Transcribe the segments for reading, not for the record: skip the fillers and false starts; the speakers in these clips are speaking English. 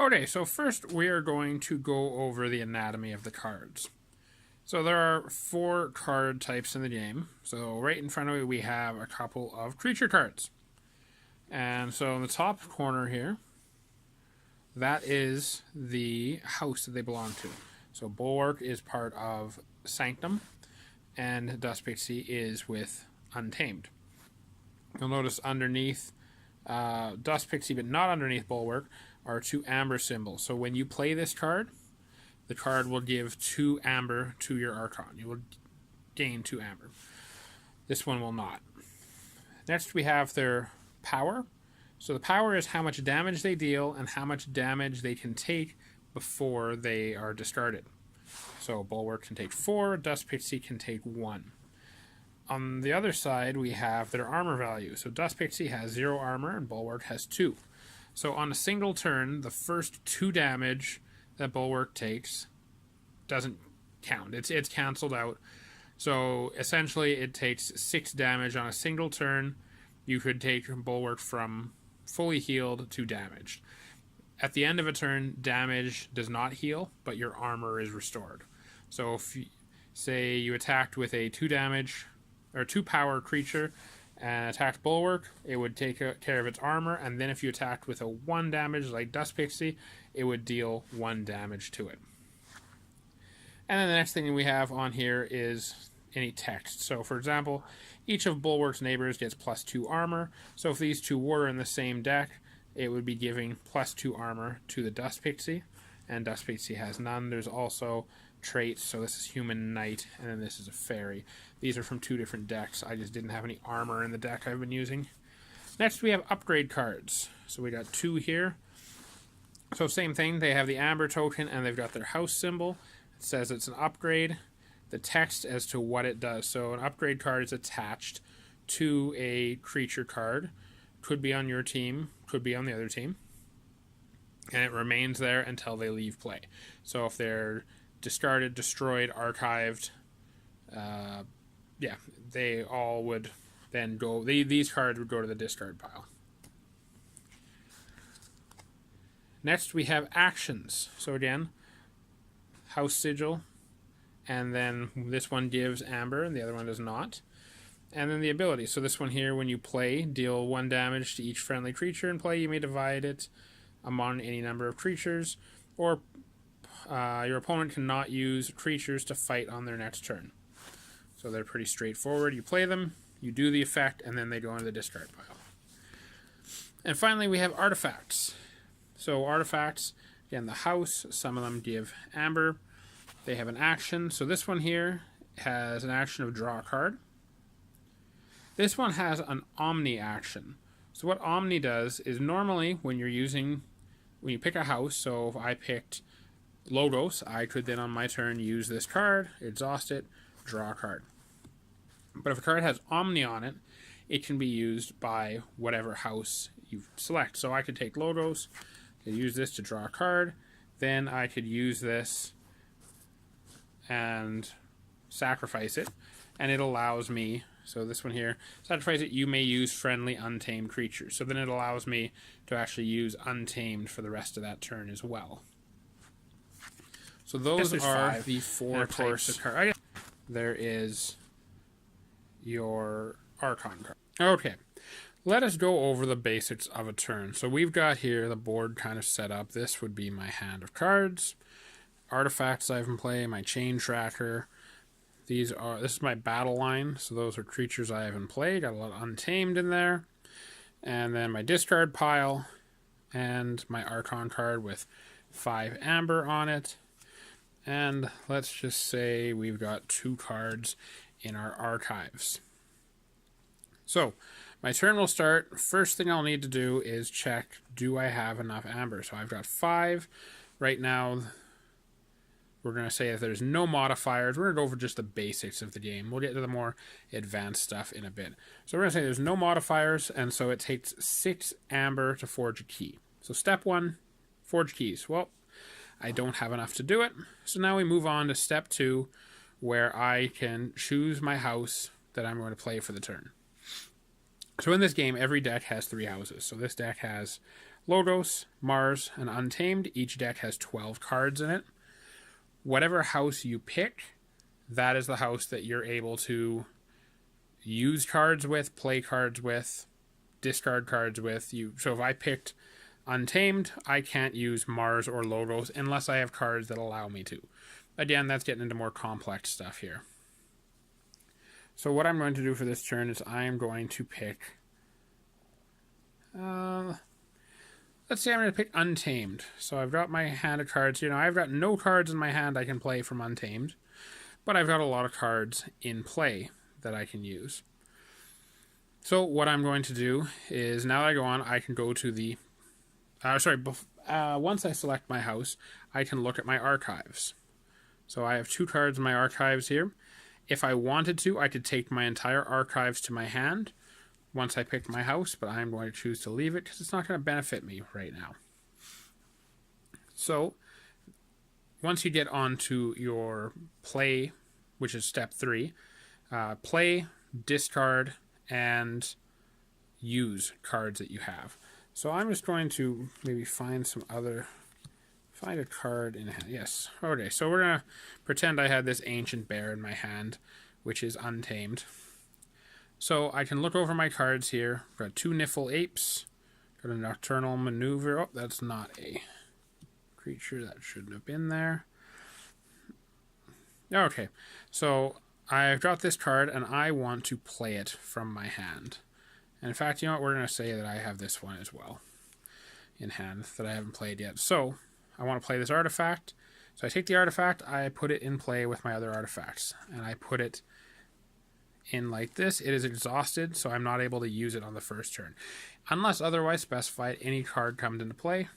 Okay, so first we are going to go over the anatomy of the cards. So there are 4 card types in the game. So right in front of me we have a couple of creature cards. And so in the top corner here, that is the house that they belong to. So Bulwark is part of Sanctum, and Dust Pixie is with Untamed. You'll notice underneath Dust Pixie, but not underneath Bulwark, are 2 amber symbols. So when you play this card, the card will give 2 amber to your Archon. You will gain 2 amber. This one will not. Next we have their power. So the power is how much damage they deal and how much damage they can take before they are discarded. So Bulwark can take 4, Dust Pixie can take 1. On the other side, we have their armor value. So Dust Pixie has 0 armor and Bulwark has 2. So on a single turn, the first 2 damage that Bulwark takes doesn't count. It's cancelled out. So essentially it takes 6 damage on a single turn. You could take Bulwark from fully healed to damaged. At the end of a turn, damage does not heal, but your armor is restored. So if say you attacked with a 2 damage or 2 power creature and attacked Bulwark, it would take care of its armor, and then if you attacked with a 1 damage like Dust Pixie, it would deal 1 damage to it. And then the next thing we have on here is any text. So for example, each of Bulwark's neighbors gets +2 armor. So if these 2 were in the same deck, it would be giving +2 armor to the Dust Pixie, and Dust Pixie has none. There's also traits, so this is Human Knight, and then this is a Fairy. These are from 2 different decks. I just didn't have any armor in the deck I've been using. Next we have upgrade cards. So we got 2 here. So same thing, they have the Amber token and they've got their house symbol. It says it's an upgrade. The text as to what it does. So an upgrade card is attached to a creature card. Could be on your team, could be on the other team. And it remains there until they leave play. So if they're discarded, destroyed, archived, they all would then go, these cards would go to the discard pile. Next we have actions. So again, House Sigil, and then this one gives Amber and the other one does not. And then the ability. So this one here, when you play, deal 1 damage to each friendly creature in play. You may divide it among any number of creatures, or your opponent cannot use creatures to fight on their next turn. So they're pretty straightforward. You play them, you do the effect, and then they go into the discard pile. And finally we have artifacts. So artifacts, again, the house, some of them give Amber. They have an action. So this one here has an action of draw a card. This one has an Omni action. So what Omni does is normally when you pick a house, so if I picked Logos, I could then on my turn use this card, exhaust it, draw a card. But if a card has Omni on it, it can be used by whatever house you select. So I could take Logos, use this to draw a card, then I could use this and sacrifice it, and it allows me, so this one here, sacrifice it, you may use friendly untamed creatures. So then it allows me to actually use untamed for the rest of that turn as well. So those are the 4 types of cards. There is your Archon card. Okay, let us go over the basics of a turn. So we've got here the board kind of set up. This would be my hand of cards. Artifacts I have in play, my chain tracker. This is my battle line, so those are creatures I have in play. Got a lot of Untamed in there. And then my discard pile, and my Archon card with 5 Amber on it. And let's just say we've got 2 cards in our archives. So my turn will start. First thing I'll need to do is check, do I have enough Amber? So I've got 5. Right now, we're going to say that there's no modifiers. We're going to go over just the basics of the game. We'll get to the more advanced stuff in a bit. So we're going to say there's no modifiers, and so it takes 6 Amber to forge a key. So step 1, forge keys. Well, I don't have enough to do it. So now we move on to step 2, where I can choose my house that I'm going to play for the turn. So in this game, every deck has 3 houses. So this deck has Logos, Mars, and Untamed. Each deck has 12 cards in it. Whatever house you pick, that is the house that you're able to use cards with, play cards with, discard cards with. So if I picked Untamed, I can't use Mars or Logos unless I have cards that allow me to. Again, that's getting into more complex stuff here. So what I'm going to do for this turn is I am going to pick... let's say I'm going to pick Untamed. So I've got my hand of cards. I've got no cards in my hand I can play from Untamed. But I've got a lot of cards in play that I can use. So what I'm going to do is, now that I go on, I can go to the... once I select my house, I can look at my archives. So I have 2 cards in my archives here. If I wanted to, I could take my entire archives to my hand once I picked my house, but I'm going to choose to leave it because it's not going to benefit me right now. So once you get onto your play, which is step 3, play, discard, and use cards that you have. So I'm just going to maybe find a card in hand. Yes. Okay, so we're going to pretend I had this Ancient Bear in my hand, which is Untamed. So I can look over my cards here. I've got 2 Niffle Apes. Got a Nocturnal Maneuver. Oh, that's not a creature. That shouldn't have been there. Okay, so I've got this card, and I want to play it from my hand. And in fact, we're going to say that I have this one as well in hand that I haven't played yet. So I want to play this artifact. So I take the artifact, I put it in play with my other artifacts, and I put it in like this. It is exhausted, so I'm not able to use it on the first turn. Unless otherwise specified, any card comes into play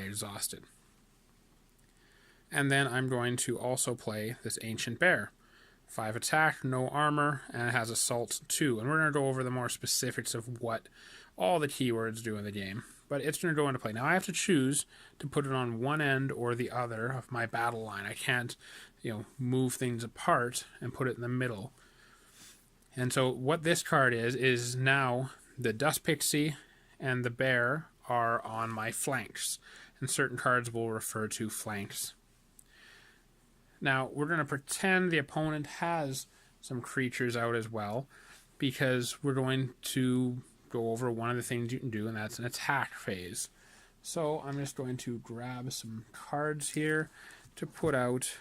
exhausted. And then I'm going to also play this Ancient Bear. 5 attack, no armor, and it has Assault 2. And we're going to go over the more specifics of what all the keywords do in the game. But it's going to go into play. Now I have to choose to put it on one end or the other of my battle line. I can't, move things apart and put it in the middle. And so what this card is now the Dust Pixie and the Bear are on my flanks. And certain cards will refer to flanks. Now, we're going to pretend the opponent has some creatures out as well, because we're going to go over one of the things you can do, and that's an attack phase. So I'm just going to grab some cards here to put out.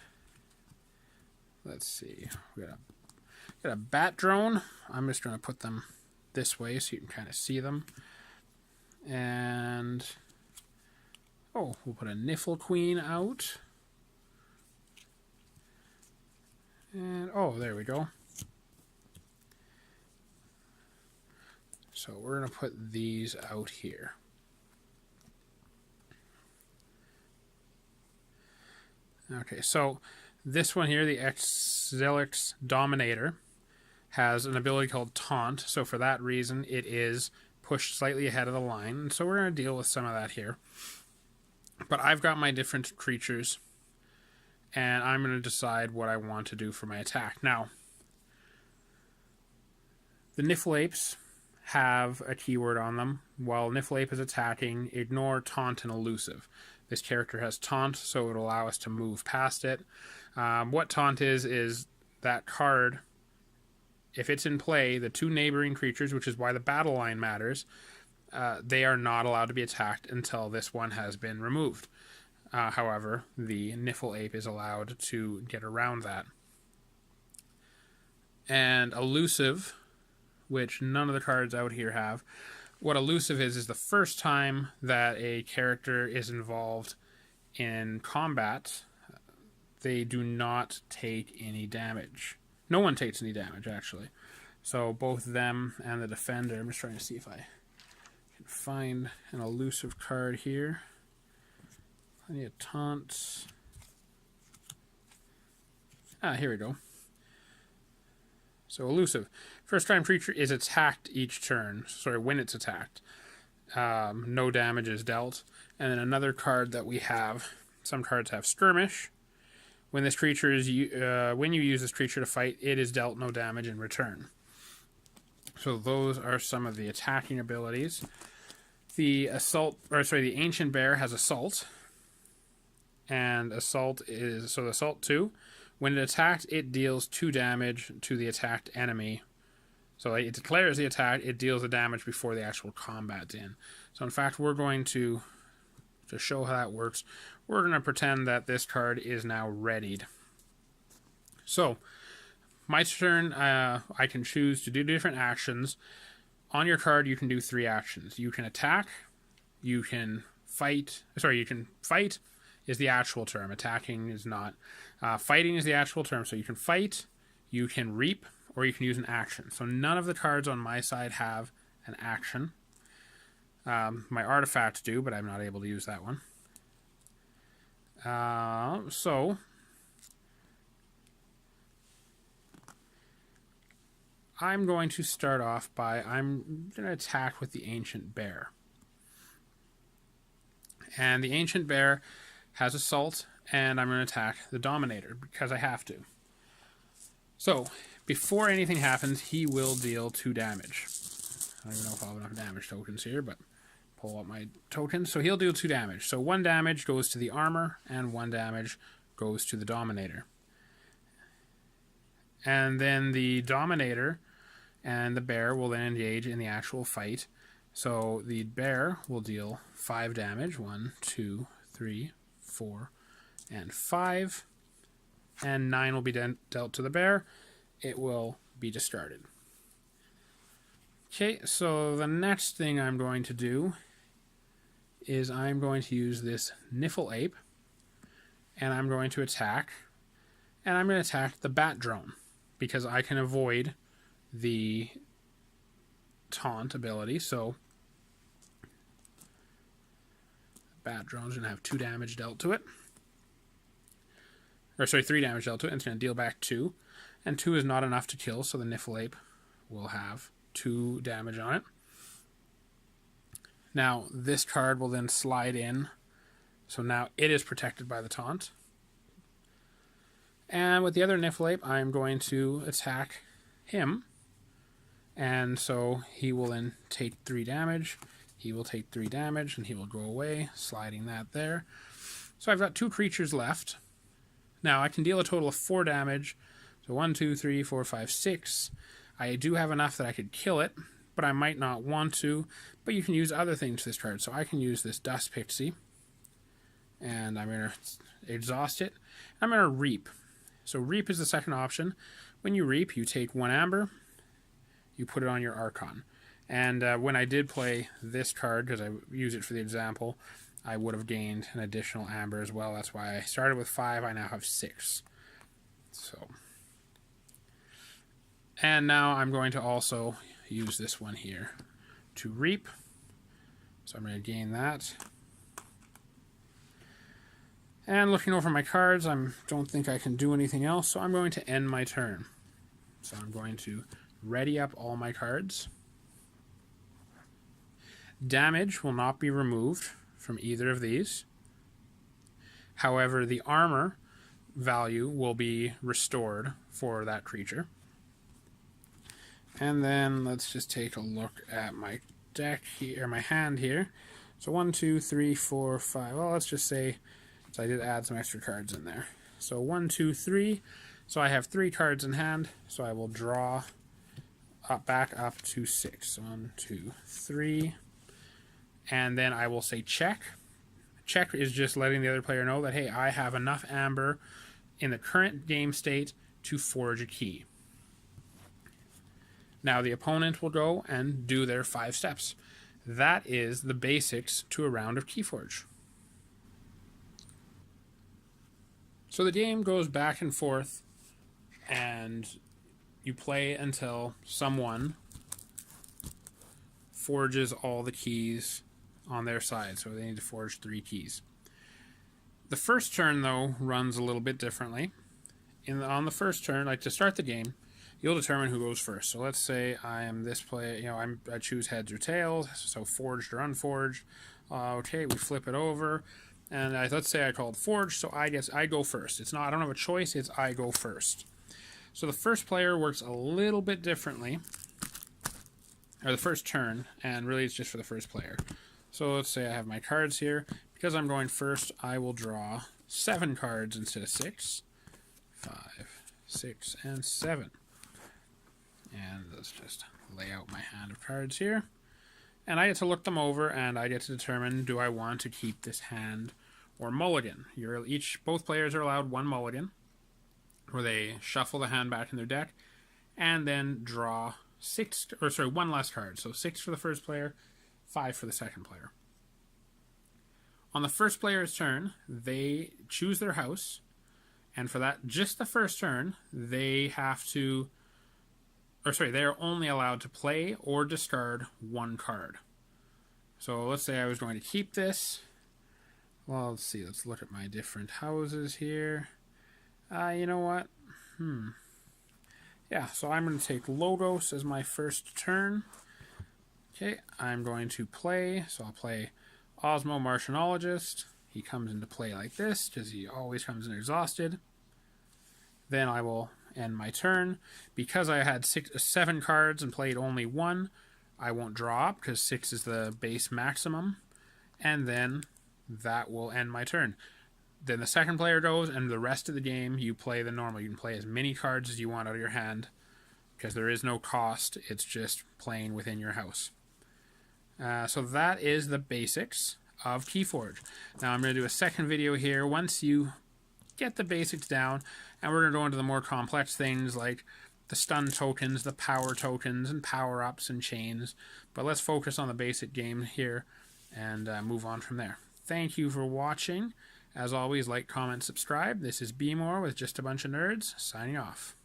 Let's see. We got a Bat Drone. I'm just going to put them this way so you can kind of see them. And we'll put a Niffle Queen out. And, there we go. So we're going to put these out here. Okay, so this one here, the Exilic Dominator, has an ability called Taunt. So for that reason, it is pushed slightly ahead of the line. And so we're going to deal with some of that here. But I've got my different creatures, and I'm going to decide what I want to do for my attack. Now, the Niffle Apes have a keyword on them. While Niffle Ape is attacking, ignore Taunt and Elusive. This character has Taunt, so it will allow us to move past it. What Taunt is that card, if it's in play, the 2 neighboring creatures, which is why the battle line matters, they are not allowed to be attacked until this one has been removed. However, the Niffle Ape is allowed to get around that. And Elusive, which none of the cards out here have, what Elusive is the first time that a character is involved in combat, they do not take any damage. No one takes any damage, actually. So both them and the defender, I'm just trying to see if I can find an Elusive card here. I need a Taunt. Here we go. So Elusive. First time creature is attacked each turn. Sorry, when it's attacked. No damage is dealt. And then another card that we have, some cards have Skirmish. When this creature is, when you use this creature to fight, it is dealt no damage in return. So those are some of the attacking abilities. The Ancient Bear has Assault. And Assault is, so Assault 2. When it attacked, it deals 2 damage to the attacked enemy. So like, it declares the attack, it deals the damage before the actual combat's in. So in fact, we're going to show how that works, we're going to pretend that this card is now readied. So, my turn, I can choose to do different actions. On your card, you can do 3 actions. You can attack, you can fight, is the actual term. Attacking is not. Fighting is the actual term. So you can fight, you can reap, or you can use an action. So none of the cards on my side have an action. My artifacts do, but I'm not able to use that one. So I'm going to start off by, I'm going to attack with the Ancient Bear. And the Ancient Bear has Assault, and I'm going to attack the Dominator because I have to. So, before anything happens, he will deal 2 damage. I don't even know if I'll have enough damage tokens here, but pull up my tokens. So he'll deal 2 damage. So 1 damage goes to the armor, and 1 damage goes to the Dominator. And then the Dominator and the Bear will then engage in the actual fight. So the Bear will deal 5 damage. 1, 2, 3, 4, and 5. And 9 will be dealt to the Bear. It will be discarded. Okay, so the next thing I'm going to do is I'm going to use this Niffle Ape, and I'm going to attack, and I'm going to attack the Bat Drone, because I can avoid the Taunt ability, so Bat Drone's going to have 2 damage dealt to it. Or sorry, 3 damage dealt to it, and it's going to deal back 2. And 2 is not enough to kill, so the Niffle Ape will have 2 damage on it. Now, this card will then slide in, so now it is protected by the Taunt. And with the other Niffle Ape, I'm going to attack him. And so he will then take 3 damage. He will take 3 damage, and he will go away, sliding that there. So I've got 2 creatures left. Now, I can deal a total of 4 damage. So 1, 2, 3, 4, 5, 6. I do have enough that I could kill it, but I might not want to. But you can use other things to this card. So I can use this Dust Pixie, and I'm going to exhaust it. I'm going to Reap. So Reap is the second option. When you Reap, you take 1 amber, you put it on your Archon. And when I did play this card, because I use it for the example, I would have gained an additional amber as well. That's why I started with 5, I now have 6. So, and now I'm going to also use this one here to Reap. So I'm going to gain that. And looking over my cards, I don't think I can do anything else, so I'm going to end my turn. So I'm going to ready up all my cards. Damage will not be removed from either of these. However, the armor value will be restored for that creature. And then let's just take a look at my deck here, or my hand here. So 1, 2, 3, 4, 5. Well, let's just say, so I did add some extra cards in there. So 1, 2, 3. So I have 3 cards in hand. So I will draw back up to 6. 1, 2, 3. And then I will say check. Check is just letting the other player know that, hey, I have enough amber in the current game state to forge a key. Now the opponent will go and do their 5 steps. That is the basics to a round of Keyforge. So the game goes back and forth, and you play until someone forges all the keys on their side. So they need to forge 3 keys. The first turn, though, runs a little bit differently. On the first turn, like to start the game, you'll determine who goes first. So let's say I am this player, I choose heads or tails, so forged or unforged. Okay, we flip it over, and let's say I called forged, so I guess I go first. It's not, I don't have a choice, it's I go first. So the first player works a little bit differently, or the first turn, and really it's just for the first player. So let's say I have my cards here. Because I'm going first, I will draw 7 cards instead of 6. 5, 6, and 7. And let's just lay out my hand of cards here. And I get to look them over, and I get to determine, do I want to keep this hand or mulligan? Both players are allowed 1 mulligan, where they shuffle the hand back in their deck, and then draw 1 less card. So 6 for the first player, 5 for the second player. On the first player's turn, they choose their house, and for that, just the first turn, they are only allowed to play or discard 1 card. So let's say I was going to keep this. Well, let's see. Let's look at my different houses here. You know what? Yeah, so I'm going to take Logos as my first turn. Okay, I'm going to play. So I'll play Osmo Martianologist. He comes into play like this because he always comes in exhausted. Then I will end my turn. Because I had 7 cards and played only 1, I won't draw up because 6 is the base maximum. And then that will end my turn. Then the second player goes, and the rest of the game you play the normal. You can play as many cards as you want out of your hand because there is no cost. It's just playing within your house. So that is the basics of Keyforge. Now I'm going to do a second video here once you get the basics down, and we're going to go into the more complex things like the stun tokens, the power tokens, and power-ups and chains. But let's focus on the basic game here and move on from there. Thank you for watching. As always, like, comment, subscribe. This is Be More with Just a Bunch of Nerds, signing off.